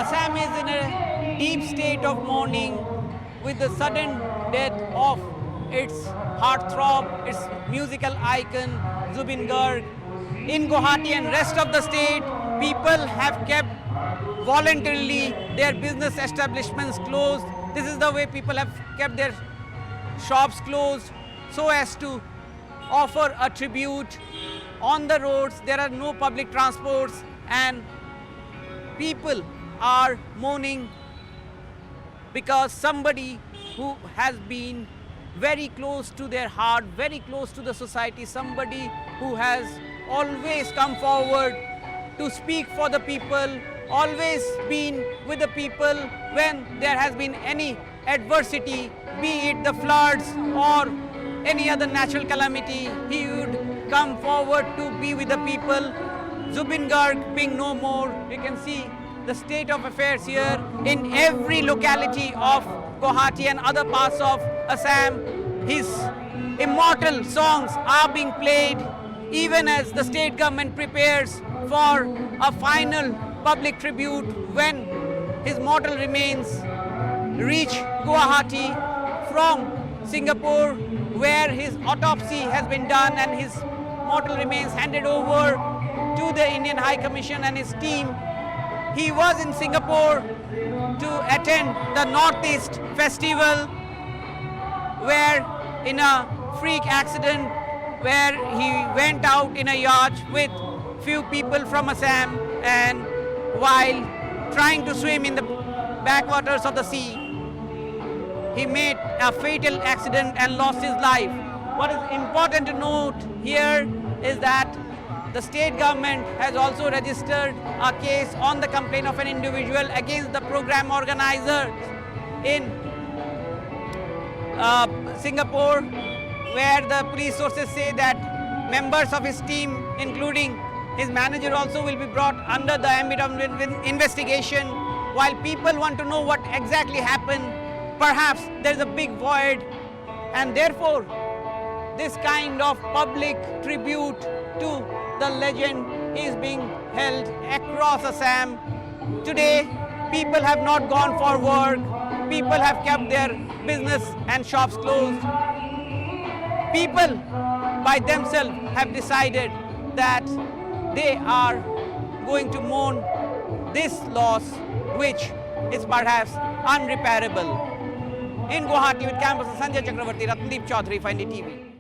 Assam is in a deep state of mourning with the sudden death of its heartthrob, its musical icon, Zubin Garg. In Guwahati and rest of the state, people have kept voluntarily their business establishments closed. This is the way people have kept their shops closed so as to offer a tribute. On the roads, there are no public transports and people are mourning because somebody who has been very close to their heart, very close to the society, somebody who has always come forward to speak for the people, always been with the people when there has been any adversity, be it the floods or any other natural calamity, he would come forward to be with the people. Zubin Garg being no more, you can see the state of affairs here in every locality of Guwahati and other parts of Assam. His immortal songs are being played even as the state government prepares for a final public tribute when his mortal remains reach Guwahati from Singapore, where his autopsy has been done and his mortal remains handed over to the Indian High Commission and his team. He was in Singapore to attend the Northeast Festival, where in a freak accident where he went out in a yacht with few people from Assam, and while trying to swim in the backwaters of the sea, he made a fatal accident and lost his life. What is important to note here is that the state government has also registered a case on the complaint of an individual against the program organizers in Singapore, where the police sources say that members of his team, including his manager, also will be brought under the ambit of investigation. While people want to know what exactly happened, perhaps there is a big void, and therefore this kind of public tribute to the legend is being held across Assam. Today, people have not gone for work. People have kept their business and shops closed. People by themselves have decided that they are going to mourn this loss, which is perhaps unrepairable. In Guwahati with campus Sanjay Chakravarti, Ratnadeep Chaudhary for NDTV.